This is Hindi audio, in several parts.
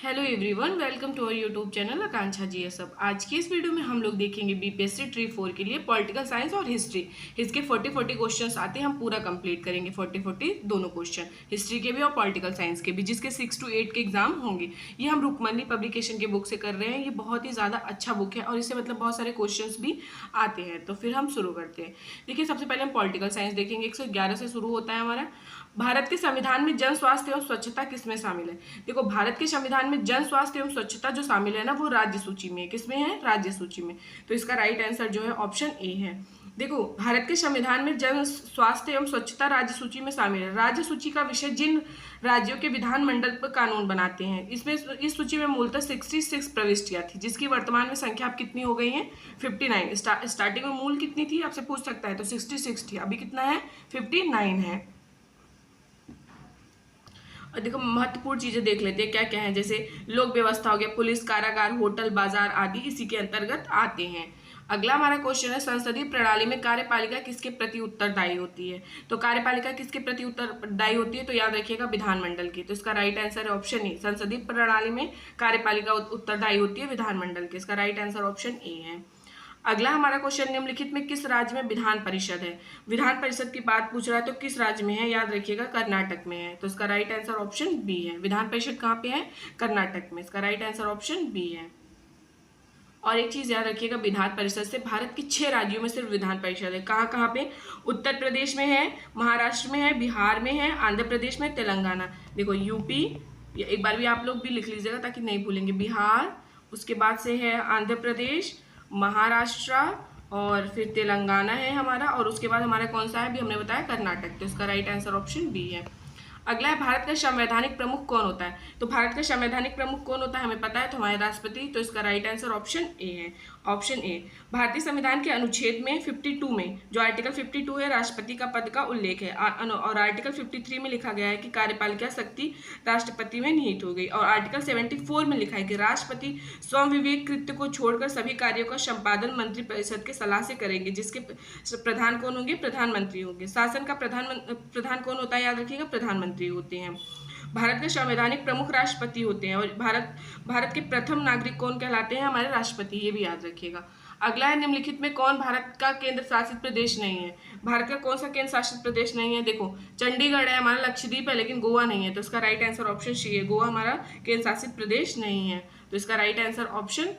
Hello everyone, welcome to our YouTube channel Akanksha GSF. आज की इस वीडियो में हम लोग देखेंगे बीपीएससी ट्री 4 के लिए पॉलिटिकल साइंस और हिस्ट्री। इसके 40 क्वेश्चंस आते हैं, हम पूरा कंप्लीट करेंगे 40 दोनों क्वेश्चन, हिस्ट्री के भी और पॉलिटिकल साइंस के भी, जिसके 6 to 8 के एग्जाम होंगे। ये हम रुकमनी पब्लिकेशन के बुक से कर रहे हैं। ये बहुत ही ज़्यादा अच्छा बुक है और इससे मतलब बहुत सारे क्वेश्चन भी आते हैं। तो फिर हम शुरू करते हैं। देखिए, सबसे पहले हम पॉलिटिकल साइंस देखेंगे। 111 से शुरू होता है हमारा। भारत के संविधान में जन स्वास्थ्य एवं स्वच्छता किसमें शामिल है? देखो, भारत के संविधान में जन स्वास्थ्य एवं स्वच्छता जो शामिल है ना, वो राज्य सूची में है। किसमें है? राज्य सूची में। तो इसका राइट आंसर जो है ऑप्शन ए है। देखो, भारत के संविधान में जन स्वास्थ्य एवं स्वच्छता राज्य सूची में शामिल है। राज्य सूची का विषय जिन राज्यों के विधानमंडल पर कानून बनाते हैं। इसमें इस सूची में मूलतः 66 प्रविष्टियां थी, जिसकी वर्तमान में संख्या अब कितनी हो गई है? 59। स्टार्टिंग में मूल कितनी थी आपसे पूछ सकता है, तो 66 थी। अभी कितना है? 59 है। और देखो, महत्वपूर्ण चीजें देख लेते हैं क्या क्या है। जैसे लोक व्यवस्था हो गया, पुलिस, कारागार, होटल, बाजार आदि इसी के अंतर्गत आते हैं। अगला हमारा क्वेश्चन है, संसदीय प्रणाली में कार्यपालिका किसके प्रति उत्तरदायी होती है? तो कार्यपालिका किसके प्रति उत्तरदायी होती है? तो याद रखिएगा विधानमंडल की। तो इसका राइट आंसर है ऑप्शन ए। संसदीय प्रणाली में कार्यपालिका उत्तरदायी होती है विधानमंडल की। इसका राइट आंसर ऑप्शन ए है। अगला हमारा क्वेश्चन, निम्नलिखित में किस राज्य में विधान परिषद है? विधान परिषद की बात पूछ रहा है तो किस राज्य में है? याद रखिएगा कर्नाटक में है। तो इसका राइट आंसर ऑप्शन बी है। विधान परिषद कहाँ पे है? कर्नाटक में। इसका राइट आंसर ऑप्शन बी है। और एक चीज याद रखिएगा, विधान परिषद से भारत के 6 राज्यों में सिर्फ विधान परिषद है। कहाँ कहाँ पे? उत्तर प्रदेश में है, महाराष्ट्र में है, बिहार में है, आंध्र प्रदेश में, तेलंगाना। देखो, यूपी, एक बार भी आप लोग भी लिख लीजिएगा ताकि नहीं भूलेंगे। बिहार, उसके बाद से है आंध्र प्रदेश, महाराष्ट्र और फिर तेलंगाना है हमारा, और उसके बाद हमारा कौन सा है अभी हमने बताया? कर्नाटक। तो इसका राइट आंसर ऑप्शन बी है। अगला है, भारत का संवैधानिक प्रमुख कौन होता है? तो भारत का संवैधानिक प्रमुख कौन होता है हमें पता है, तो हमारे राष्ट्रपति। तो इसका राइट आंसर ऑप्शन ए है। Option A. भारतीय संविधान के अनुच्छेद में 52 में, जो आर्टिकल 52 है, राष्ट्रपति का पद का उल्लेख है। और आर्टिकल 53 में लिखा गया है कि कार्यपालिका शक्ति राष्ट्रपति में निहित हो गई। और आर्टिकल 74 में लिखा है कि राष्ट्रपति स्वयं विवेक कृत्य को छोड़कर सभी कार्यों का संपादन मंत्री परिषद के सलाह से करेंगे, जिसके प्रधान कौन होंगे? प्रधानमंत्री होंगे। शासन का प्रधान कौन होता है? याद रखिएगा, प्रधानमंत्री होते हैं। भारत के संवैधानिक प्रमुख राष्ट्रपति होते हैं। और भारत के प्रथम नागरिक कौन कहलाते हैं? हमारे राष्ट्रपति। ये भी याद रखिएगा। अगला है, निम्नलिखित में कौन भारत का केंद्र शासित प्रदेश नहीं है? भारत का कौन सा केंद्र शासित प्रदेश नहीं है? देखो, चंडीगढ़ है हमारा, लक्षद्वीप है, लेकिन गोवा नहीं है। तो इसका राइट आंसर ऑप्शन सी है। गोवा हमारा केंद्र शासित प्रदेश नहीं है। तो इसका राइट आंसर ऑप्शन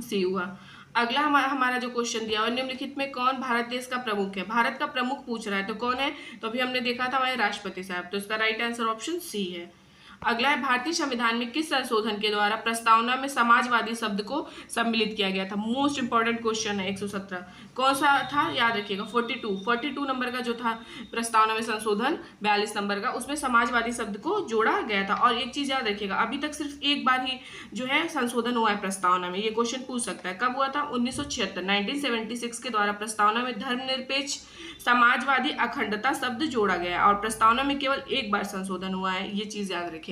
सी हुआ। अगला हमारा जो क्वेश्चन दिया हुआ, निम्नलिखित में कौन भारत देश का प्रमुख है? भारत का प्रमुख पूछ रहा है तो कौन है? तो अभी हमने देखा था हमारे राष्ट्रपति साहब। तो इसका राइट आंसर ऑप्शन सी है। अगला है, भारतीय संविधान में किस संशोधन के द्वारा प्रस्तावना में समाजवादी शब्द को सम्मिलित किया गया था? मोस्ट इंपॉर्टेंट क्वेश्चन है। 117 कौन सा था? याद रखिएगा, 42 नंबर का जो था प्रस्तावना में संशोधन, 42 नंबर का, उसमें समाजवादी शब्द को जोड़ा गया था। और एक चीज याद रखिएगा, अभी तक सिर्फ एक बार ही जो है संशोधन हुआ है प्रस्तावना में। ये क्वेश्चन पूछ सकता है, कब हुआ था? 1976 के द्वारा प्रस्तावना में धर्मनिरपेक्ष समाजवादी अखंडता शब्द जोड़ा गया और प्रस्तावना में केवल एक बार संशोधन हुआ है। ये चीज याद रखिएगा।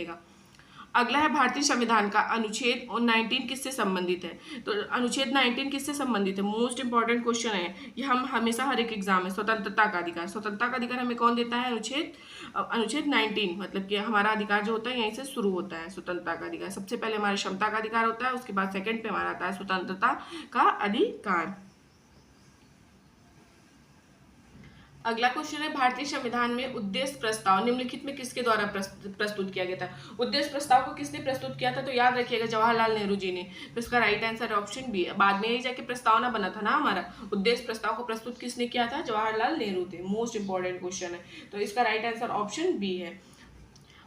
अगला है, भारतीय संविधान का अनुच्छेद 19 किससे संबंधित है? तो अनुच्छेद 19 किससे संबंधित है? मोस्ट इंपॉर्टेंट क्वेश्चन है ये, हम हमेशा हर एक एग्जाम में। स्वतंत्रता का अधिकार। स्वतंत्रता का अधिकार हमें कौन देता है? अनुच्छेद 19, मतलब कि हमारा अधिकार जो होता है यहीं से शुरू होता है। स्वतंत्रता का अधिकार सबसे पहले हमारी क्षमता का अधिकार होता है, उसके बाद सेकंड पे हमारा आता है स्वतंत्रता का अधिकार। अगला क्वेश्चन है, भारतीय संविधान में उद्देश्य प्रस्ताव निम्नलिखित में किसके द्वारा प्रस्तुत किया गया था? उद्देश्य प्रस्ताव को किसने प्रस्तुत किया था? तो याद रखिएगा, जवाहरलाल नेहरू जी ने। तो इसका राइट आंसर ऑप्शन बी। बाद में यही जाके प्रस्तावना बना था ना हमारा। उद्देश्य प्रस्ताव को प्रस्तुत किसने किया था? जवाहरलाल नेहरू थे। मोस्ट इंपॉर्टेंट क्वेश्चन है। तो इसका राइट आंसर ऑप्शन बी है।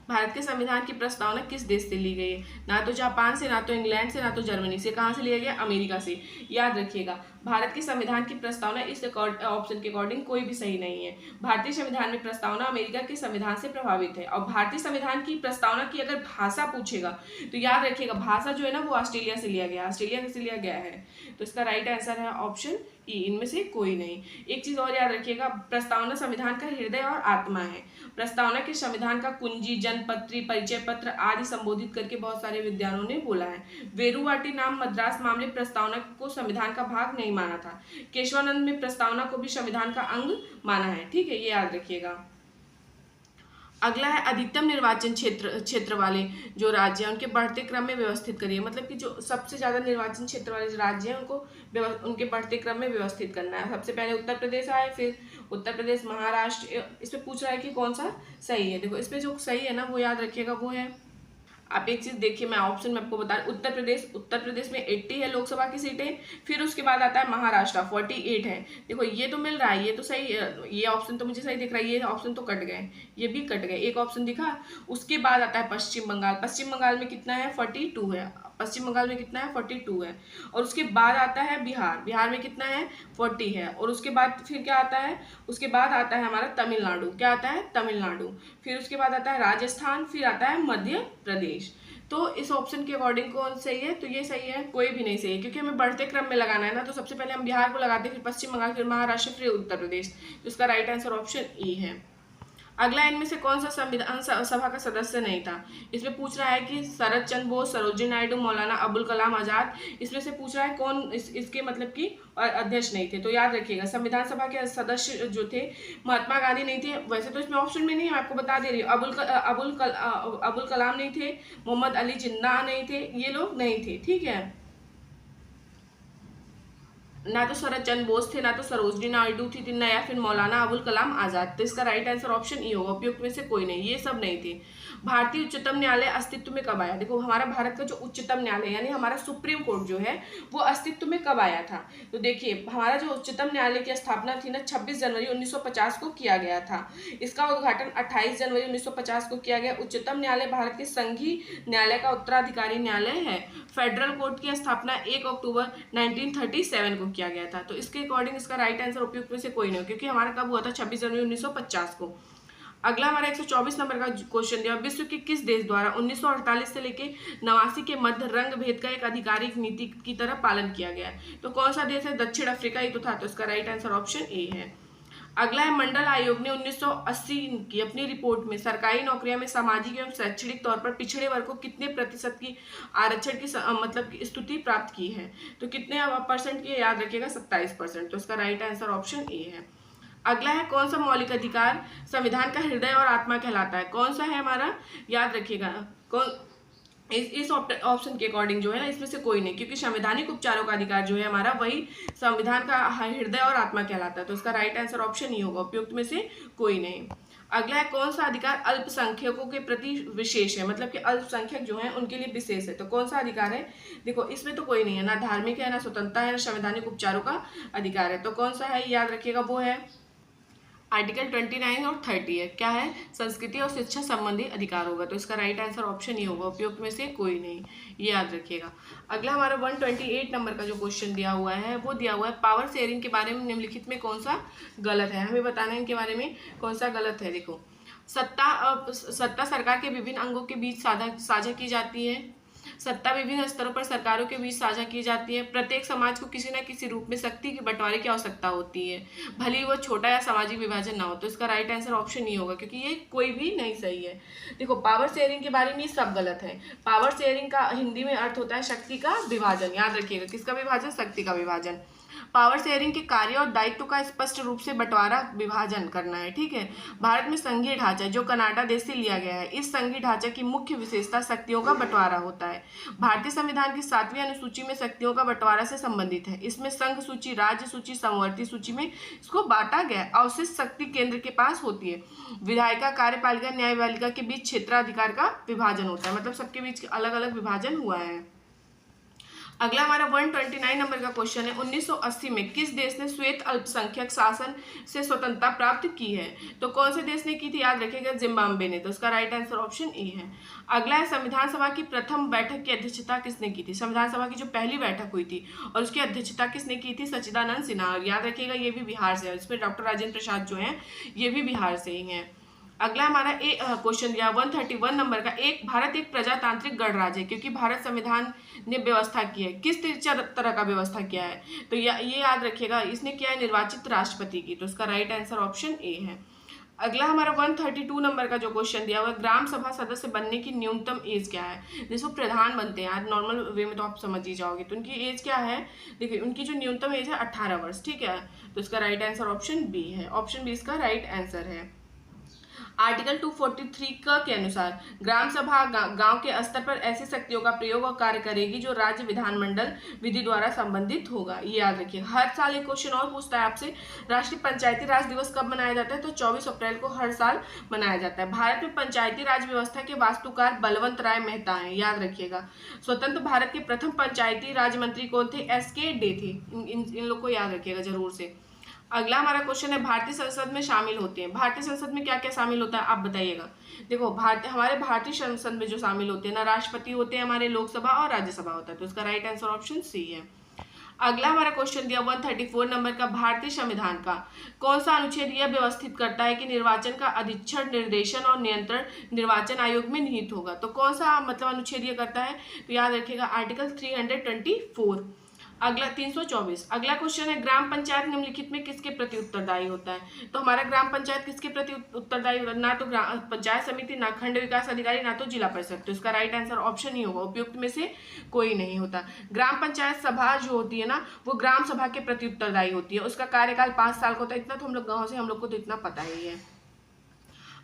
भारत के संविधान की प्रस्तावना किस देश से ली गई है? ना तो जापान से, ना तो इंग्लैंड से, ना तो जर्मनी से। कहाँ से लिया गया? अमेरिका से। याद रखिएगा, भारत के संविधान की प्रस्तावना इस ऑप्शन के अकॉर्डिंग कोई भी सही नहीं है। भारतीय संविधान में प्रस्तावना अमेरिका के संविधान से प्रभावित है। और भारतीय संविधान की प्रस्तावना की अगर भाषा पूछेगा तो याद रखिएगा, भाषा जो है ना वो ऑस्ट्रेलिया से लिया गया, ऑस्ट्रेलिया से लिया गया है। तो इसका राइट आंसर है ऑप्शन ई, इनमें से कोई नहीं। एक चीज और याद रखिएगा, प्रस्तावना संविधान का हृदय और आत्मा है। प्रस्तावना के संविधान का कुंजी, जनपत्री, परिचय पत्र आदि संबोधित करके बहुत सारे विद्वानों ने बोला है। वेरुवाटी नाम मद्रास मामले प्रस्तावना को संविधान का भाग नहीं माना था। केशवानंद में प्रस्तावना को भी संविधान का अंग माना है। ठीक है, ये याद रखिएगा। अगला है अधिकतम निर्वाचन क्षेत्र वाले जो राज्य हैं उनके बढ़ते क्रम में व्यवस्थित करिए, मतलब कि जो सबसे ज्यादा निर्वाचन क्षेत्र वाले जो राज्य हैं उनको उनके बढ़ते क्रम में व्यवस्थित करना है। सबसे पहले उत्तर प्रदेश आए, फिर उत्तर प्रदेश, महाराष्ट्र। इसमें पूछ रहा है कि कौन सा सही है। देखो इसमें जो सही है ना वो याद रखिएगा, वो है, आप एक चीज देखिए, मैं ऑप्शन में आपको बता रही हूँ। उत्तर प्रदेश में 80 है लोकसभा की सीटें, फिर उसके बाद आता है महाराष्ट्र 48 है। देखो ये तो मिल रहा है, ये तो सही है, ये ऑप्शन तो मुझे सही दिख रहा है, ये ऑप्शन तो कट गए, ये भी कट गए, एक ऑप्शन दिखा। उसके बाद आता है पश्चिम बंगाल। पश्चिम बंगाल में कितना है, 42 है। पश्चिम बंगाल में कितना है, 42 है। और उसके बाद आता है बिहार। बिहार में कितना है, 40 है। और उसके बाद फिर क्या आता है, उसके बाद आता है हमारा तमिलनाडु। क्या आता है, तमिलनाडु। फिर उसके बाद आता है राजस्थान, फिर आता है मध्य प्रदेश। तो इस ऑप्शन के अकॉर्डिंग कौन सही है, तो ये सही है, कोई भी नहीं सही है, क्योंकि हमें बढ़ते क्रम में लगाना है ना। तो सबसे पहले हम बिहार को लगाते हैं, फिर पश्चिम बंगाल, फिर महाराष्ट्र, फिर उत्तर प्रदेश। तो इसका राइट आंसर ऑप्शन ई है। अगला, इनमें से कौन सा संविधान सभा का सदस्य नहीं था। इसमें पूछ रहा है कि शरद चंद्र बोस, सरोजिनी नायडू, मौलाना अबुल कलाम आजाद। इसमें से पूछ रहा है कौन इसके मतलब कि अध्यक्ष नहीं थे। तो याद रखिएगा संविधान सभा के सदस्य जो थे, महात्मा गांधी नहीं थे। वैसे तो इसमें ऑप्शन में नहीं है, मैं आपको बता दे रही हूँ। अबुल कलाम नहीं थे, मोहम्मद अली जिन्ना नहीं थे, ये लोग नहीं थे, ठीक है। ना तो शरद चंद्र बोस थे, ना तो सरोजनी नायडू थी, ना या फिर मौलाना अबुल कलाम आजाद। तो इसका राइट आंसर ऑप्शन ई होगा, उपयुक्त में से कोई नहीं, ये सब नहीं थे। भारतीय उच्चतम न्यायालय अस्तित्व में कब आया। देखो हमारा भारत का जो उच्चतम न्यायालय यानी हमारा सुप्रीम कोर्ट जो है वो अस्तित्व में कब आया था। तो देखिए हमारा जो उच्चतम न्यायालय की स्थापना थी ना 26 जनवरी 1950 को किया गया था। इसका उद्घाटन 28 जनवरी 1950 को किया गया। उच्चतम न्यायालय भारत के संघीय न्यायालय का उत्तराधिकारी न्यायालय है। फेडरल कोर्ट की स्थापना 1 अक्टूबर 1937 को किया गया था। तो इसके अकॉर्डिंग इसका राइट आंसर उपयुक्त में से कोई नहीं, क्योंकि हमारा कब हुआ था, 26 जनवरी 1950 को। अगला हमारा 124 नंबर का क्वेश्चन दिया, विश्व के किस देश द्वारा 1948 से लेकर 89 के मध्य रंग भेद का एक आधिकारिक नीति की तरह पालन किया गया है। तो कौन सा देश है, दक्षिण अफ्रीका ही तो था। तो इसका राइट आंसर ऑप्शन ए है। अगला है, मंडल आयोग ने 1980 की अपनी रिपोर्ट में सरकारी नौकरियों में सामाजिक एवं शैक्षणिक तौर पर पिछड़े वर्ग को कितने प्रतिशत की आरक्षण की मतलब की स्तुति प्राप्त की है। तो कितने परसेंट की, याद रखिएगा 27%। तो इसका राइट आंसर ऑप्शन ए है। अगला है, कौन सा मौलिक अधिकार संविधान का हृदय और आत्मा कहलाता है। कौन सा है हमारा, याद रखिएगा, कौन इस ऑप्शन के अकॉर्डिंग जो है ना इसमें से कोई नहीं, क्योंकि संवैधानिक उपचारों का अधिकार जो है हमारा वही संविधान का हृदय और आत्मा कहलाता है। तो इसका राइट आंसर ऑप्शन ही होगा, उपयुक्त में से कोई नहीं। अगला है, कौन सा अधिकार अल्पसंख्यकों के प्रति विशेष है, मतलब कि अल्पसंख्यक जो है उनके लिए विशेष है। तो कौन सा अधिकार है, देखो इसमें तो कोई नहीं है, ना धार्मिक है, ना स्वतंत्रता है, ना संवैधानिक उपचारों का अधिकार है। तो कौन सा है, याद रखिएगा, वो है आर्टिकल 29 और 30 है। क्या है, संस्कृति और शिक्षा संबंधी अधिकार होगा। तो इसका राइट आंसर ऑप्शन ही होगा, उपयुक्त में से कोई नहीं, ये याद रखिएगा। अगला हमारा 128 नंबर का जो क्वेश्चन दिया हुआ है वो दिया हुआ है, पावर शेयरिंग के बारे में निम्नलिखित में कौन सा गलत है। हमें बताना है इनके बारे में कौन सा गलत है। देखो सत्ता सरकार के विभिन्न अंगों के बीच साझा की जाती है। सत्ता विभिन्न स्तरों पर सरकारों के बीच साझा की जाती है। प्रत्येक समाज को किसी न किसी रूप में शक्ति के बंटवारे की आवश्यकता होती है, भले ही वो छोटा या सामाजिक विभाजन ना हो। तो इसका राइट आंसर ऑप्शन नहीं होगा, क्योंकि ये कोई भी नहीं सही है। देखो पावर शेयरिंग के बारे में ये सब गलत है। पावर शेयरिंग का हिंदी में अर्थ होता है शक्ति का विभाजन। याद रखिएगा, किसका विभाजन, शक्ति का विभाजन। पावर शेयरिंग के कार्य और दायित्व का स्पष्ट रूप से बंटवारा विभाजन करना है, ठीक है। भारत में संघीय ढांचा जो कनाडा देश से लिया गया है, इस संघीय ढांचा की मुख्य विशेषता शक्तियों का बंटवारा होता है। भारतीय संविधान की 7वीं अनुसूची में शक्तियों का बंटवारा से संबंधित है। इसमें संघ सूची, राज्य सूची, समवर्ती सूची में इसको बांटा गया है। अवशिष्ट शक्ति केंद्र के पास होती है। विधायिका, कार्यपालिका, न्यायपालिका के बीच क्षेत्राधिकार का विभाजन होता है, मतलब सबके बीच अलग अलग विभाजन हुआ है। अगला हमारा 129 नंबर का क्वेश्चन है, 1980 में किस देश ने श्वेत अल्पसंख्यक शासन से स्वतंत्रता प्राप्त की है। तो कौन से देश ने की थी, याद रखिएगा, जिम्बाब्वे ने। तो उसका राइट आंसर ऑप्शन ई है। अगला है, संविधान सभा की प्रथम बैठक की अध्यक्षता किसने की थी। संविधान सभा की जो पहली बैठक हुई थी और उसकी अध्यक्षता किसने की थी, सच्चिदानंद सिन्हा। याद रखिएगा ये भी बिहार से है, इसमें डॉक्टर राजेंद्र प्रसाद जो है ये भी बिहार से ही है। अगला हमारा क्वेश्चन दिया 131 नंबर का, भारत एक प्रजातांत्रिक गणराज्य है क्योंकि भारत संविधान ने व्यवस्था की है। किस तरह का व्यवस्था किया है, तो ये याद रखिएगा, इसने किया है निर्वाचित राष्ट्रपति की। तो इसका राइट आंसर ऑप्शन ए है। अगला हमारा 132 नंबर का जो क्वेश्चन दिया हुआ है, ग्राम सभा सदस्य बनने की न्यूनतम एज क्या है। जिसको प्रधान बनते हैं, आज नॉर्मल वे में तो आप समझ ही जाओगे, तो उनकी एज क्या है। देखिए उनकी जो न्यूनतम एज है 18 वर्ष, ठीक है। तो इसका राइट आंसर ऑप्शन बी है, ऑप्शन बी इसका राइट आंसर है। आर्टिकल 243 के अनुसार ग्राम सभा गांव के स्तर पर ऐसी शक्तियों का प्रयोग और कार्य करेगी जो राज्य विधानमंडल विधि द्वारा संबंधित होगा। ये याद रखिए। हर साल एक क्वेश्चन और पूछता है आपसे, राष्ट्रीय पंचायती राज दिवस कब मनाया जाता है? तो 24 अप्रैल को हर साल मनाया जाता है। भारत में पंचायती राज व्यवस्था के वास्तुकार बलवंत राय मेहता हैं, याद रखिएगा। स्वतंत्र भारत के प्रथम पंचायती राज मंत्री कौन थे? एसके डे थे। इन लोग को याद रखिएगा जरूर से। अगला हमारा क्वेश्चन है, भारतीय संसद में शामिल होते हैं। भारतीय संसद में क्या क्या शामिल होता है आप बताइएगा। देखो हमारे भारतीय संसद में जो शामिल होते हैं ना, राष्ट्रपति होते हैं, हमारे लोकसभा और राज्यसभा होता है। तो इसका राइट आंसर ऑप्शन सी है। अगला हमारा क्वेश्चन दिया 134 नंबर का, भारतीय संविधान का कौन सा अनुच्छेद यह व्यवस्थित करता है कि निर्वाचन का अधीक्षण, निर्देशन और नियंत्रण निर्वाचन आयोग में निहित होगा? तो कौन सा मतलब अनुच्छेद यह करता है? तो याद रखिएगा आर्टिकल 324। अगला 324। अगला क्वेश्चन है, ग्राम पंचायत निम्नलिखित में किसके प्रति उत्तरदायी होता है? तो हमारा ग्राम पंचायत किसके प्रति उत्तरदायी? ना तो पंचायत समिति, ना खंड विकास अधिकारी, ना तो जिला परिषद। तो इसका राइट आंसर ऑप्शन ही होगा, उपयुक्त में से कोई नहीं होता। ग्राम पंचायत सभा जो होती है ना, वो ग्राम सभा के प्रति उत्तरदायी होती है। उसका कार्यकाल 5 साल का होता है। इतना तो हम लोग गाँव से, हम लोग को तो इतना पता ही है।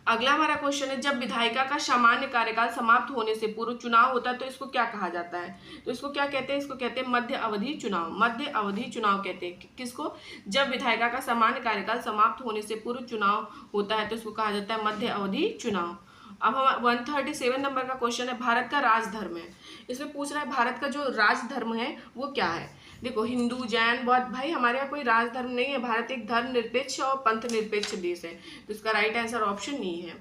अगला हमारा क्वेश्चन है, जब विधायिका का सामान्य कार्यकाल समाप्त होने से पूर्व चुनाव होता है तो इसको क्या कहा जाता है? तो इसको क्या कहते हैं? इसको कहते हैं मध्य अवधि चुनाव। मध्य अवधि चुनाव कहते हैं किसको? जब विधायिका का सामान्य कार्यकाल समाप्त होने से पूर्व चुनाव होता है तो इसको कहा जाता है मध्य अवधि चुनाव। अब हम 137 नंबर का क्वेश्चन है, भारत का राजधर्म है। इसमें पूछ रहा है भारत का जो राजधर्म है वो क्या है? देखो हिंदू, जैन, बौद्ध, भाई हमारे यहाँ कोई राजधर्म नहीं है। भारत एक धर्म निरपेक्ष और पंथ निरपेक्ष देश है। तो इसका राइट आंसर ऑप्शन ई है।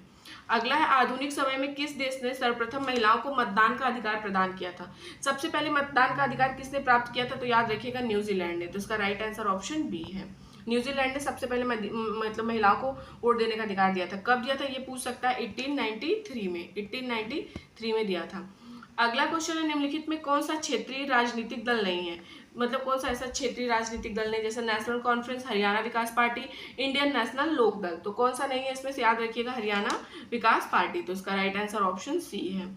अगला है, आधुनिक समय में किस देश ने सर्वप्रथम महिलाओं को मतदान का अधिकार प्रदान किया था? सबसे पहले मतदान का अधिकार किसने प्राप्त किया था? तो याद रखिएगा न्यूजीलैंड ने। तो इसका राइट आंसर ऑप्शन बी है। न्यूजीलैंड ने सबसे पहले मतलब महिलाओं को वोट देने का अधिकार दिया था। कब दिया था ये पूछ सकता है? 1893 में। 1893 में दिया था। अगला क्वेश्चन है, निम्नलिखित में कौन सा क्षेत्रीय राजनीतिक दल नहीं है? मतलब कौन सा ऐसा क्षेत्रीय राजनीतिक दल नहीं, जैसे नेशनल कॉन्फ्रेंस, हरियाणा विकास पार्टी, इंडियन नेशनल लोक दल। तो कौन सा नहीं है इसमें से? याद रखिएगा हरियाणा विकास पार्टी। तो इसका राइट आंसर ऑप्शन सी है।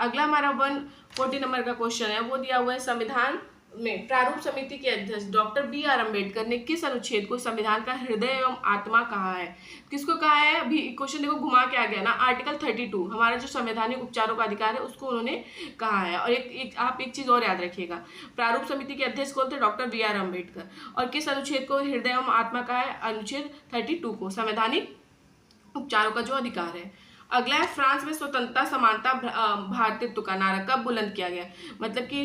अगला हमारा 140 नंबर का क्वेश्चन है, वो दिया हुआ है, संविधान में प्रारूप समिति के अध्यक्ष डॉक्टर BR अम्बेडकर ने किस अनुच्छेद को संविधान का हृदय एवं आत्मा कहा है? किसको कहा है? अभी क्वेश्चन देखो घुमा के आ गया ना, आर्टिकल 32 हमारा जो संवैधानिक उपचारों का अधिकार है उसको उन्होंने कहा है। और आप एक चीज और याद रखिएगा, प्रारूप समिति के अध्यक्ष कौन थे? Doctor BR Ambedkar. और किस अनुच्छेद को हृदय एवं आत्मा कहा है? अनुच्छेद 32 को, संवैधानिक उपचारों का जो अधिकार है। अगला है, फ्रांस में स्वतंत्रता, समानता, भ्रातृत्व का नारा कब बुलंद किया गया? मतलब कि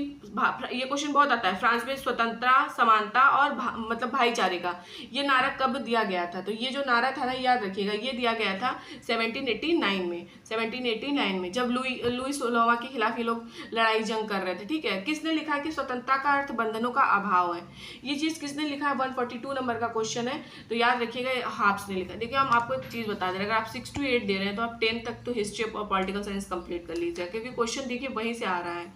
ये क्वेश्चन बहुत आता है, फ्रांस में स्वतंत्रता, समानता और मतलब भाईचारे का ये नारा कब दिया गया था? तो ये जो नारा था ना, याद रखिएगा, ये दिया गया था 1789 में। 1789 में जब लुई 16वां के खिलाफ ये लोग लड़ाई जंग कर रहे थे। ठीक है, किसने लिखा है कि स्वतंत्रता का अर्थ बंधनों का अभाव है? ये चीज किसने लिखा है? 142 नंबर का क्वेश्चन है। तो याद रखिएगा हाब्स ने लिखा। देखिए हम आपको एक चीज बता दे रहे हैं, अगर आप 6 to 8 दे रहे हैं तो आप 10 तक तो हिस्ट्री और पॉलिटिकल साइंस कंप्लीट कर लीजिए, क्योंकि क्वेश्चन देखिए वहीं से आ रहा है।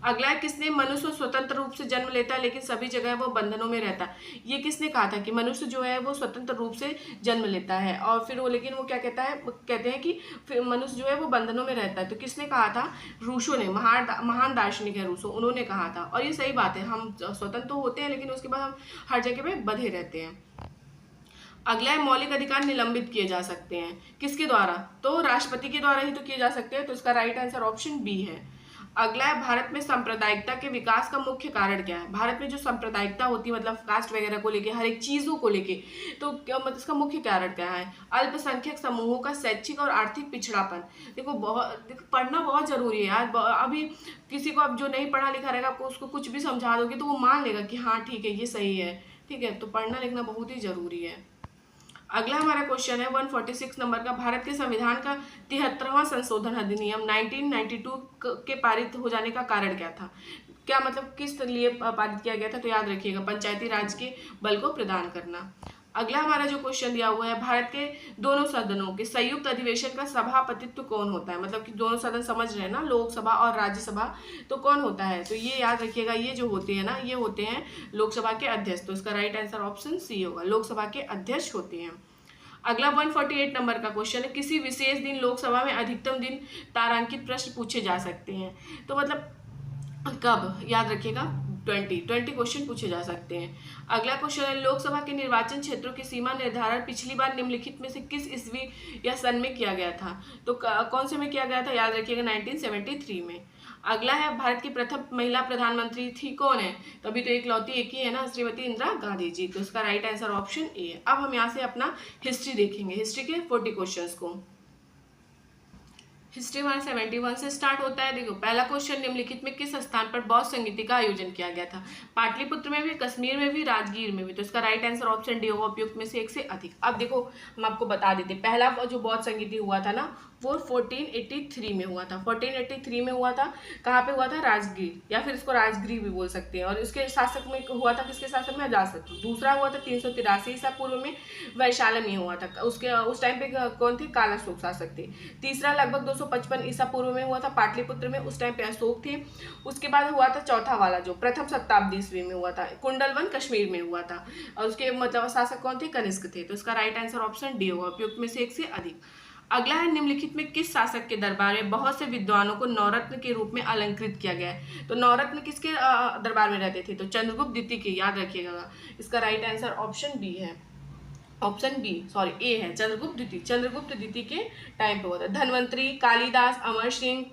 अगला है, किसने मनुष्य स्वतंत्र रूप से जन्म लेता है लेकिन सभी जगह वो बंधनों में रहता है? ये किसने कहा था कि मनुष्य जो है वो स्वतंत्र रूप से जन्म लेता है और फिर वो, लेकिन वो क्या कहता है, कहते हैं कि मनुष्य जो है वो बंधनों में रहता है। तो किसने कहा था? रूसो ने, महान दार्शनिक है रूसो, उन्होंने कहा था। और ये सही बात है, हम स्वतंत्र तो होते हैं लेकिन उसके बाद हम हर जगह पे बंधे रहते हैं। अगला है, मौलिक अधिकार निलंबित किए जा सकते हैं किसके द्वारा? तो राष्ट्रपति के द्वारा ही तो किए जा सकते हैं। तो इसका राइट आंसर ऑप्शन बी है। अगला है, भारत में सांप्रदायिकता के विकास का मुख्य कारण क्या है? भारत में जो सांप्रदायिकता होती है, मतलब कास्ट वगैरह को लेके, हर एक चीजों को लेके, तो मतलब इसका मुख्य कारण क्या है? अल्पसंख्यक समूहों का शैक्षिक और आर्थिक पिछड़ापन। देखो पढ़ना बहुत जरूरी है यार। अभी किसी को अब जो नहीं पढ़ा लिखा रहेगा, आपको उसको कुछ भी समझा दोगे तो वो मान लेगा कि हाँ ठीक है ये सही है। ठीक है, तो पढ़ना लिखना बहुत ही जरूरी है। अगला हमारा क्वेश्चन है 146 नंबर का, भारत के संविधान का 73वां संशोधन अधिनियम 1992 के पारित हो जाने का कारण क्या था? क्या मतलब किस लिए पारित किया गया था? तो याद रखिएगा पंचायती राज के बल को प्रदान करना। अगला हमारा जो क्वेश्चन दिया हुआ है, भारत के दोनों सदनों के संयुक्त अधिवेशन का सभापतित्व कौन होता है? मतलब कि दोनों सदन समझ रहे हैं ना, लोकसभा और राज्यसभा, तो कौन होता है? तो ये याद रखिएगा, ये जो होते हैं ना, ये होते हैं लोकसभा के अध्यक्ष। तो इसका राइट आंसर ऑप्शन सी होगा, लोकसभा के अध्यक्ष होते हैं। अगला 148 नंबर का क्वेश्चन है, किसी विशेष दिन लोकसभा में अधिकतम दिन तारांकित प्रश्न पूछे जा सकते हैं? तो मतलब कब? याद रखिएगा 20 क्वेश्चन पूछे जा सकते हैं। अगला क्वेश्चन है, लोकसभा के निर्वाचन क्षेत्रों की सीमा निर्धारण पिछली बार निम्नलिखित में से किस ईस्वी या सन में किया गया था? तो कौन से में किया गया था? याद रखिएगा 1973 में। अगला है, भारत की प्रथम महिला प्रधानमंत्री थी कौन है? तो अभी तो इकलौती एक ही है ना, श्रीमती इंदिरा गांधी जी। तो इसका राइट आंसर ऑप्शन ए है। अब हम यहाँ से अपना हिस्ट्री देखेंगे, हिस्ट्री के 40 क्वेश्चन को। हिस्ट्री हमारा 71 से स्टार्ट होता है। देखो, पहला क्वेश्चन, निम्नलिखित में किस स्थान पर बौद्ध संगीति का आयोजन किया गया था? पाटलिपुत्र में भी, कश्मीर में भी, राजगीर में भी। तो इसका राइट आंसर ऑप्शन डी होगा, उपयुक्त में से एक से अधिक। अब देखो, हम आपको बता देते, पहला जो बौद्ध संगीति हुआ था ना, वो 1483 में हुआ था। 1483 में हुआ था। कहाँ पे हुआ था? राजगीर, या फिर इसको राजगीर भी बोल सकते हैं। और इसके शासक में हुआ था, किसके शासक में? अजातशत्रु। दूसरा हुआ था 383 ईसा पूर्व में, वैशाली में हुआ था। उसके उस टाइम पे कौन थे? कालाशोक शासक थे। तीसरा लगभग 255 ईसा पूर्व में हुआ था, पाटलिपुत्र में। उस टाइम पे अशोक थे। उसके बाद हुआ था चौथा वाला, जो प्रथम शताब्दी ईस्वी में हुआ था, कुंडलवन कश्मीर में हुआ था। और उसके मतलब शासक कौन थे? कनिष्क थे। तो इसका राइट आंसर ऑप्शन डी होगा, उपयुक्त में से एक से अधिक। अगला है, निम्नलिखित में किस शासक के दरबार में बहुत से विद्वानों को नवरत्न के रूप में अलंकृत किया गया है? तो नवरत्न किसके दरबार में रहते थे? तो चंद्रगुप्त द्वितीय के, याद रखिएगा। इसका राइट आंसर ऑप्शन बी है, ऑप्शन बी, सॉरी ए है, चंद्रगुप्त द्वितीय। चंद्रगुप्त द्वितीय के टाइम पे हुआ था। धन्वंतरी, कालिदास, अमर सिंह,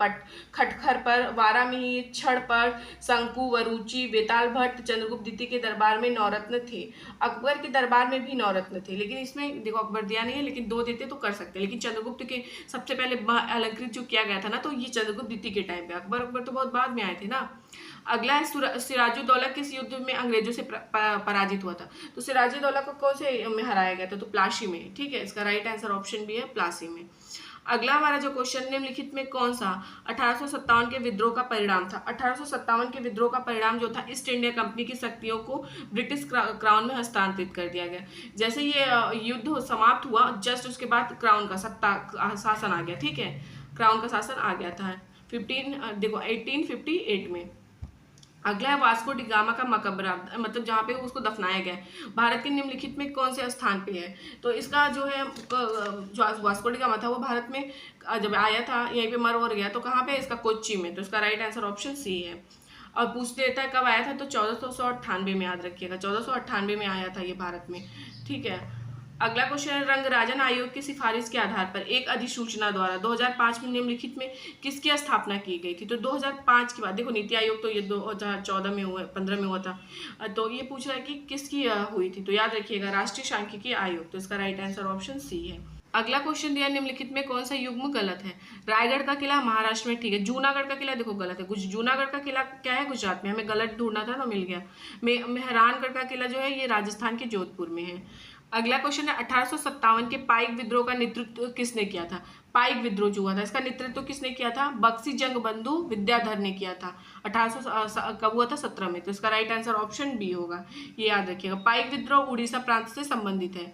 खटखर पर, वारामिहिर, छड़ पर, शंकु, वरुचि, बेताल भट्ट चंद्रगुप्त द्वितीय के दरबार में नवरत्न थे। अकबर के दरबार में भी नवरत्न थे, लेकिन इसमें देखो अकबर दिया नहीं है, लेकिन 2 देते तो कर सकते हैं। लेकिन चंद्रगुप्त के सबसे पहले अलंकृत जो किया गया था ना, तो ये चंद्रगुप्त द्वितीय के टाइम पे। अकबर तो बहुत बाद में आए थे ना। अगला है, सिराजुद्दौला किस युद्ध में अंग्रेजों से पराजित हुआ था? तो सिराजुद्दौला को कौन से में हराया गया था? तो प्लासी में। ठीक है, इसका राइट आंसर ऑप्शन बी है, प्लासी में। अगला हमारा जो क्वेश्चन, निम्नलिखित में कौन सा 1857 के विद्रोह का परिणाम था? 1857 के विद्रोह का परिणाम जो था, ईस्ट इंडिया कंपनी की शक्तियों को ब्रिटिश क्राउन में हस्तांतरित कर दिया गया। जैसे ये युद्ध समाप्त हुआ, जस्ट उसके बाद क्राउन का शासन आ गया। ठीक है, क्राउन का शासन आ गया था 1858 में। अगला है, वास्को डी गामा का मकबरा, मतलब जहाँ पे उसको दफनाया गया है, भारत के निम्नलिखित में कौन से स्थान पे है? तो इसका जो है, जो वास्को डी गामा था, वो भारत में जब आया था, यहीं पे मर और गया। तो कहाँ पे? इसका कोच्चि में। तो इसका राइट आंसर ऑप्शन सी है। और पूछ देता है कब आया था? तो 1498 में, याद रखिएगा, 1498 में आया था ये भारत में। ठीक है। अगला क्वेश्चन है, रंगराजन आयोग की सिफारिश के आधार पर एक अधिसूचना द्वारा 2005 में निम्नलिखित में किसकी स्थापना की गई थी? तो 2005 के बाद, देखो नीति आयोग तो ये 2014 में हुआ, 15 में हुआ था। तो ये पूछ रहा है कि किसकी हुई थी? तो याद रखिएगा, राष्ट्रीय सांख्यिकी आयोग। तो इसका राइट आंसर ऑप्शन सी है। अगला क्वेश्चन दिया, निम्नलिखित में कौन सा युग्म गलत है? रायगढ़ का किला महाराष्ट्र में, ठीक है। जूनागढ़ का किला देखो गलत है। जूनागढ़ का किला क्या है? गुजरात में। हमें गलत ढूंढना था ना, मिल गया। मेहरानगढ़ का किला जो है, ये राजस्थान के जोधपुर में है। अगला क्वेश्चन है, 1857 के पाइक विद्रोह का नेतृत्व किसने किया था? पाइक विद्रोह जो हुआ था, इसका नेतृत्व किसने किया था? बक्सी जंग बंधु विद्याधर ने किया था। 1800 कब हुआ था? 17 में। तो इसका राइट आंसर ऑप्शन बी होगा, ये याद रखिएगा। पाइक विद्रोह उड़ीसा प्रांत से संबंधित है।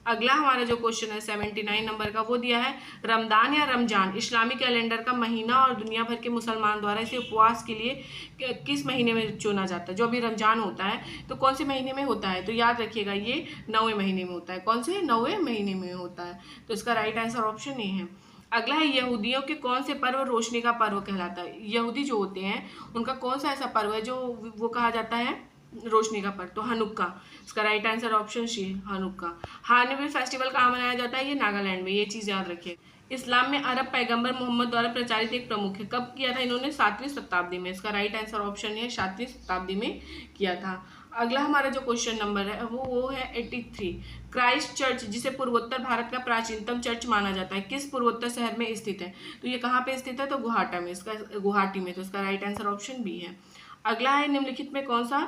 अगला हमारा जो क्वेश्चन है 79 नंबर का, वो दिया है, रमदान या रमजान इस्लामी कैलेंडर का महीना और दुनिया भर के मुसलमान द्वारा इसे उपवास के लिए किस महीने में चुना जाता है? जो अभी रमजान होता है, तो कौन से महीने में होता है? तो याद रखिएगा, ये 9वें महीने में होता है। कौन से? 9वें महीने में होता है। तो इसका राइट आंसर ऑप्शन ए है। अगला है, यहूदियों के कौन से पर्व रोशनी का पर्व कहलाता है? यहूदी जो होते हैं, उनका कौन सा ऐसा पर्व है जो वो कहा जाता है रोशनी का पर्व? तो हनुक्का। इसका right answer option C, Hanukkah. Hornbill festival कहाँ मनाया जाता है? ये नागालैंड में। ये चीज़ याद रखिए। इस्लाम में अरब पैगंबर मोहम्मद द्वारा प्रचारित एक प्रमुख है, कब किया था इन्होंने? 7वीं शताब्दी में। इसका राइट आंसर ऑप्शन है, 7वीं शताब्दी में किया था। अगला हमारा जो क्वेश्चन नंबर है वो है 83। क्राइस्ट चर्च, जिसे पूर्वोत्तर भारत का प्राचीनतम चर्च माना जाता है, किस पूर्वोत्तर शहर में स्थित है? तो ये कहाँ पे स्थित है? तो गुवाहाटी में। तो इसका राइट आंसर ऑप्शन बी है। अगला है, निम्नलिखित में कौन सा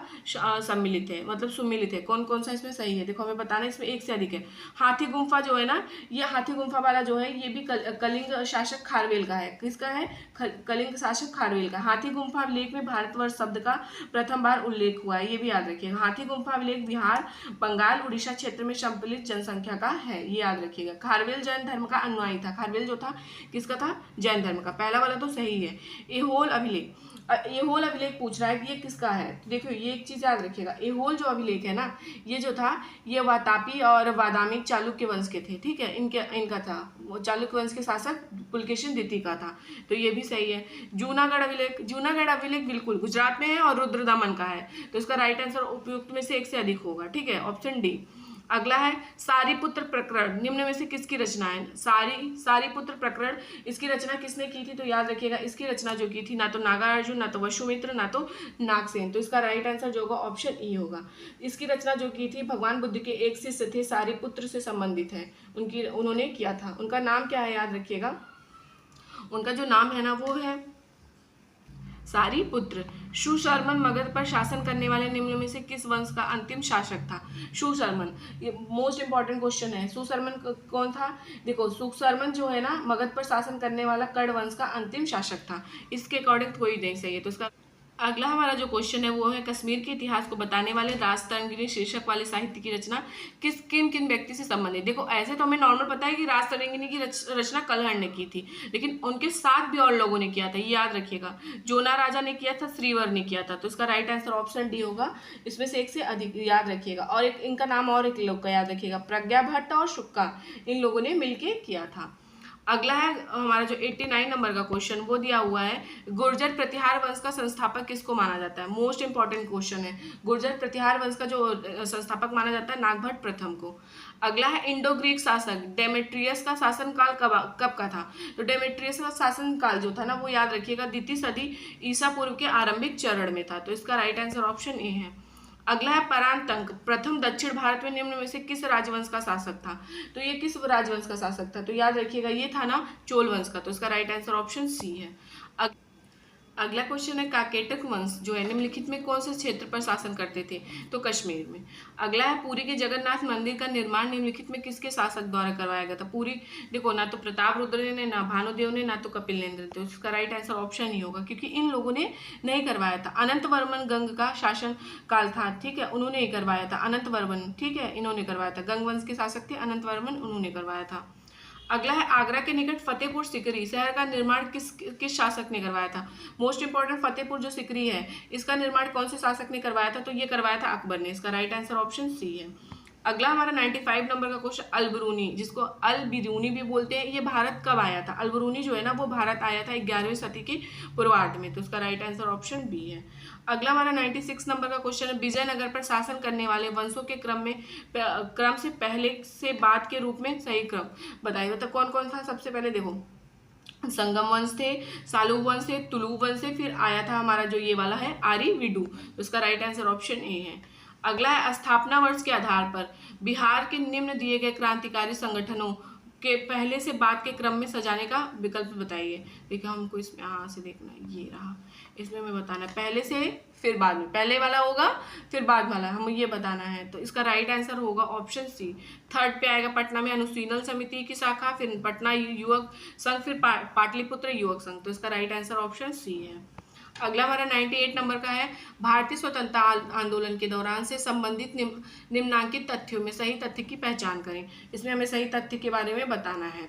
सम्मिलित है, मतलब सुमिलित है? कौन कौन सा इसमें सही है? देखो हमें बताना है, इसमें एक से अधिक है। हाथी गुम्फा जो है ना, ये हाथी गुम्फा वाला जो है, ये भी कलिंग शासक खारवेल का है। किसका है? कलिंग शासक खारवेल का। हाथी गुम्फा अभिलेख में भारतवर्ष शब्द का प्रथम बार उल्लेख हुआ है, ये भी याद रखिएगा। हाथी गुम्फा अभिलेख बिहार, बंगाल, उड़ीसा क्षेत्र में सम्मिलित जनसंख्या का है, ये याद रखिएगा। खारवेल जैन धर्म का अनुयायी था। खारवेल जो था, किसका था? जैन धर्म का। पहला वाला तो सही है। एहोल अभिलेख, ये होल अभिलेख पूछ रहा है कि ये किसका है, तो देखो ये एक चीज याद रखिएगा, ये होल जो अभिलेख है ना, ये जो था ये वातापी और वादामी चालुक्य वंश के थे, ठीक है, इनका था, वो चालुक्य वंश के शासक पुलकेशिन द्वितीय का था, तो ये भी सही है। जूनागढ़ अभिलेख बिल्कुल गुजरात में है और रुद्रदामन का है, तो इसका राइट आंसर उपयुक्त में से एक से अधिक होगा, ठीक है, ऑप्शन डी। अगला है सारीपुत्र प्रकरण, निम्न में से किसकी रचना है? सारीपुत्र प्रकरण, इसकी रचना किसने की थी? तो याद रखिएगा इसकी रचना जो की थी ना तो नागार्जुन, ना तो वसुमित्र, ना तो नागसेन, तो इसका राइट आंसर जो होगा ऑप्शन ई होगा। इसकी रचना जो की थी भगवान बुद्ध के एक शिष्य थे, सारीपुत्र से संबंधित है, उन्होंने किया था। उनका नाम क्या है याद रखिएगा, उनका जो नाम है ना वो है सारीपुत्र। सुशर्मन मगध पर शासन करने वाले निम्न में से किस वंश का अंतिम शासक था? सुशर्मन, ये मोस्ट इंपॉर्टेंट क्वेश्चन है। सुशर्मन कौन था? देखो सुशर्मन जो है ना मगध पर शासन करने वाला कर्ण वंश का अंतिम शासक था, इसके अकॉर्डिंग कोई नहीं सही है, तो इसका अगला हमारा जो क्वेश्चन है वो है कश्मीर के इतिहास को बताने वाले राजतरंगिणी शीर्षक वाले साहित्य की रचना किन किन व्यक्ति से संबंधित? देखो ऐसे तो हमें नॉर्मल पता है कि राजतरंगिणी की रचना कल्हड़ ने की थी, लेकिन उनके साथ भी और लोगों ने किया था, ये याद रखिएगा। जोना राजा ने किया था, श्रीवर ने किया था, तो इसका राइट आंसर ऑप्शन डी होगा, इसमें से एक से अधिक याद रखिएगा। और एक इनका नाम और एक लोग का याद रखिएगा, प्रज्ञा भट्ट और शुक्का, इन लोगों ने मिलकर किया था। अगला है हमारा जो 89 नंबर का क्वेश्चन वो दिया हुआ है, गुर्जर प्रतिहार वंश का संस्थापक किसको माना जाता है? मोस्ट इंपॉर्टेंट क्वेश्चन है, गुर्जर प्रतिहार वंश का जो संस्थापक माना जाता है नागभट्ट प्रथम को। अगला है इंडो ग्रीक शासक डेमेट्रियस का शासनकाल कब का था? तो डेमेट्रियस का शासनकाल जो था ना वो याद रखिएगा द्वितीय सदी ईसा पूर्व के आरंभिक चरण में था, तो इसका राइट आंसर ऑप्शन ए है। अगला है परांतक, प्रथम दक्षिण भारत में निम्न में से किस राजवंश का शासक था? तो ये किस राजवंश का शासक था? तो याद रखिएगा ये था ना चोल वंश का, तो इसका राइट आंसर ऑप्शन सी है। अगला क्वेश्चन है काकेटक वंश जो है निम्नलिखित में कौन से क्षेत्र पर शासन करते थे? तो कश्मीर में। अगला है पुरी के जगन्नाथ मंदिर का निर्माण निम्नलिखित में किसके शासक द्वारा करवाया गया था? पुरी देखो ना तो प्रताप रुद्र ने, ना भानुदेव ने, ना तो कपिलेंद्र, तो इसका राइट आंसर ऑप्शन ही होगा, क्योंकि इन लोगों ने नहीं करवाया था। अनंत वर्मन गंग का शासन काल था, ठीक है, उन्होंने ही करवाया था, अनंत वर्मन, ठीक है, इन्होंने करवाया था, गंग वंश के शासक थे अनंत वर्मन, उन्होंने करवाया था। अगला है आगरा के निकट फतेहपुर सिकरी शहर का निर्माण किस शासक ने करवाया था? मोस्ट इंपॉर्टेंट, फतेहपुर जो सिकरी है इसका निर्माण कौन से शासक ने करवाया था? तो ये करवाया था अकबर ने, इसका राइट आंसर ऑप्शन सी है। अगला हमारा 95 नंबर का क्वेश्चन, अलबरूनी जिसको अल बिरूनी भी बोलते हैं, ये भारत कब आया था? अलबरूनी जो है ना वो भारत आया था 11वीं सदी के पूर्वार्ध में, तो इसका राइट आंसर ऑप्शन बी है। अगला हमारा 96 नंबर का क्वेश्चन है, विजयनगर पर शासन करने वाले वंशों के क्रम से पहले से बाद के रूप में सही क्रम बताइए। तो कौन कौन था? सबसे पहले देखो संगम वंश थे, सालू वंश थे, तुलु वंश थे, फिर आया था हमारा जो ये वाला है आर्य विडू, तो इसका राइट आंसर ऑप्शन ए है। अगला है स्थापना वर्ष के आधार पर बिहार के निम्न दिए गए क्रांतिकारी संगठनों के पहले से बाद के क्रम में सजाने का विकल्प बताइए। देखिए हमको इसमें यहाँ से देखना है, ये रहा, इसमें हमें बताना है पहले से फिर बाद में, पहले वाला होगा फिर बाद वाला, हम ये बताना है, तो इसका राइट आंसर होगा ऑप्शन सी। थर्ड पे आएगा पटना में अनुशीलन समिति की शाखा, फिर पटना युवक संघ, फिर पाटलिपुत्र युवक संघ, तो इसका राइट आंसर ऑप्शन सी है। अगला हमारा 98 नंबर का है, भारतीय स्वतंत्रता आंदोलन के दौरान से संबंधित निम्नांकित तथ्यों में सही तथ्य की पहचान करें। इसमें हमें सही तथ्य के बारे में बताना है।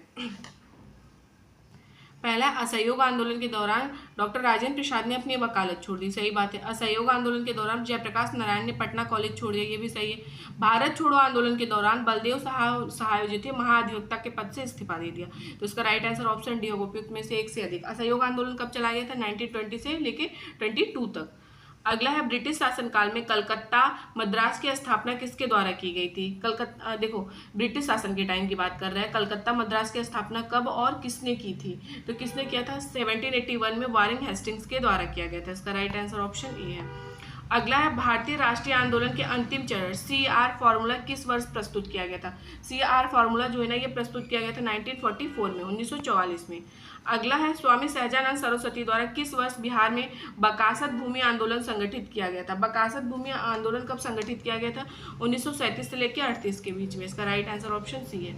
पहला, असहयोग आंदोलन के दौरान डॉक्टर राजेंद्र प्रसाद ने अपनी वकालत छोड़ दी, सही बात है। असहयोग आंदोलन के दौरान जयप्रकाश नारायण ने पटना कॉलेज छोड़ दिया, ये भी सही है। भारत छोड़ो आंदोलन के दौरान बलदेव सहाय जो थे महाधिवक्ता के पद से इस्तीफा दे दिया, तो इसका राइट आंसर ऑप्शन डी होगा, उपयुक्त में से एक से अधिक। असहयोग आंदोलन कब चला गया था? 1920 से लेके 22 तक। अगला है ब्रिटिश शासनकाल में कलकत्ता मद्रास की स्थापना किसके द्वारा की गई थी? कलकत्ता देखो ब्रिटिश शासन के टाइम की बात कर रहे हैं, कलकत्ता मद्रास की स्थापना कब और किसने की थी? तो किसने किया था? 1781 में वारेन हेस्टिंग्स के द्वारा किया गया था, इसका राइट आंसर ऑप्शन ए है। अगला है भारतीय राष्ट्रीय आंदोलन के अंतिम चरण CR फॉर्मूला किस वर्ष प्रस्तुत किया गया था? CR फॉर्मूला जो है ना ये प्रस्तुत किया गया था 1944 में, 1944 में। अगला है स्वामी सहजानंद सरस्वती द्वारा किस वर्ष बिहार में बकासत भूमि आंदोलन संगठित किया गया था? बकासत भूमि आंदोलन कब संगठित किया गया था? 1937 से लेकर 38 के बीच में, इसका राइट आंसर ऑप्शन सी है।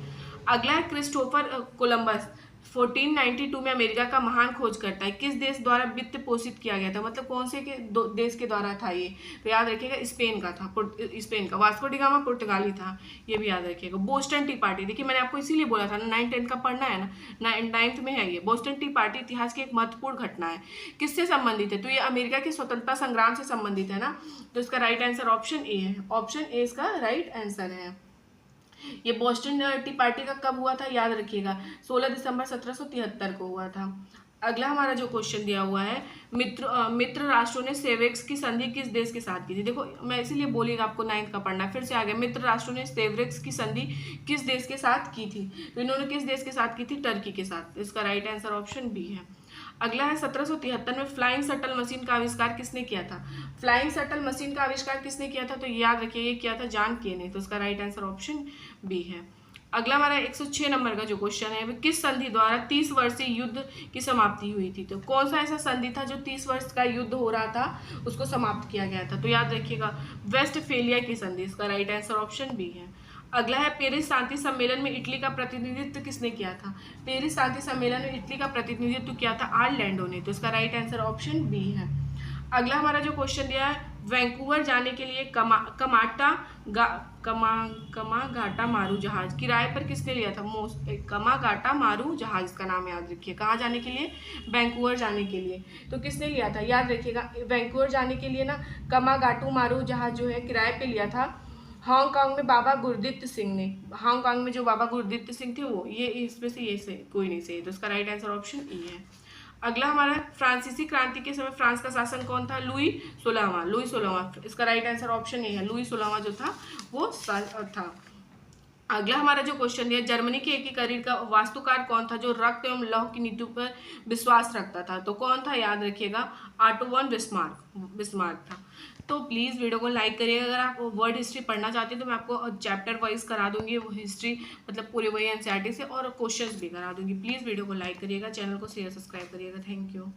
अगला है क्रिस्टोफर कोलंबस 1492 में अमेरिका का महान खोजकर्ता है, किस देश द्वारा वित्त पोषित किया गया था, मतलब कौन से देश के द्वारा था ये, तो याद रखिएगा स्पेन का था, स्पेन का। वास्को डी गामा पुर्तगाली था, ये भी याद रखिएगा। बोस्टन टी पार्टी, देखिए मैंने आपको इसीलिए बोला था ना 9-10 का पढ़ना है ना, 9th में है ये। बोस्टन टी पार्टी इतिहास की एक महत्वपूर्ण घटना है, किससे संबंधित है, तो ये अमेरिका के स्वतंत्रता संग्राम से संबंधित है ना, तो इसका राइट आंसर ऑप्शन ए है, ऑप्शन ए इसका राइट आंसर है। ये बोस्टन टी पार्टी का कब हुआ था, याद रखिएगा 16 दिसंबर 1773 को हुआ था। अगला हमारा जो क्वेश्चन दिया हुआ है, मित्र राष्ट्रों ने सेवेक्स की संधि किस देश के साथ की थी। देखो मैं इसीलिए बोलिएगा आपको 9th का पढ़ना, फिर से आ गया। मित्र राष्ट्रों ने सेवेक्स की संधि किस देश के साथ की थी, तो इन्होंने किस देश के साथ की थी, टर्की के साथ। इसका राइट आंसर ऑप्शन बी है। अगला है 1773 में फ्लाइंग शटल मशीन का आविष्कार किसने किया था। फ्लाइंग शटल मशीन का आविष्कार किसने किया था, तो याद रखिए ये किया था जॉन के ने, तो इसका राइट आंसर ऑप्शन बी है। अगला हमारा 106 नंबर का जो क्वेश्चन है, किस संधि द्वारा 30 वर्षीय युद्ध की समाप्ति हुई थी, तो कौन सा ऐसा संधि था जो 30 वर्ष का युद्ध हो रहा था उसको समाप्त किया गया था, तो याद रखिएगा वेस्टफेलिया की संधि, इसका राइट आंसर ऑप्शन बी है। अगला है पेरिस शांति सम्मेलन में इटली का प्रतिनिधित्व किसने किया था। पेरिस शांति सम्मेलन में इटली का प्रतिनिधित्व किया था आयरलैंडो ने, तो इसका राइट आंसर ऑप्शन बी है। अगला हमारा जो क्वेश्चन दिया है, वैंकूवर जाने के लिए कमागाटा मारू जहाज किराए पर किसने लिया था। कमागाटा मारू जहाज इसका नाम याद रखिए। कहाँ जाने के लिए, वैंकूवर जाने के लिए, तो किसने लिया था, याद रखिएगा वैंकूवर जाने के लिए ना कमागाटू मारू जहाज जो है किराए पे लिया था हांगकांग में बाबा गुरदीप्त सिंह ने। हांगकांग में जो बाबा गुरदीप्त सिंह थे वो, ये इसमें से ये से कोई नहीं सही, तो इसका राइट आंसर ऑप्शन ई है। अगला हमारा फ्रांसीसी क्रांति के समय फ्रांस का शासन कौन था, लुई 16वां, इसका राइट आंसर ऑप्शन ए है, लुई 16वां जो था वो था। अगला हमारा जो क्वेश्चन है, जर्मनी के एकीकरण का वास्तुकार कौन था जो रक्त एवं लौह की नीति पर विश्वास रखता था, तो कौन था, याद रखिएगा ऑटो वन बिस्मार्क था। तो प्लीज़ वीडियो को लाइक करिएगा। अगर आप वर्ल्ड हिस्ट्री पढ़ना चाहते हैं तो मैं आपको चैप्टर वाइज करा दूंगी वो हिस्ट्री, मतलब पूरे वही एनसीईआरटी से, और क्वेश्चंस भी करा दूंगी। प्लीज़ वीडियो को लाइक करिएगा, चैनल को शेयर सब्सक्राइब करिएगा। Thank you.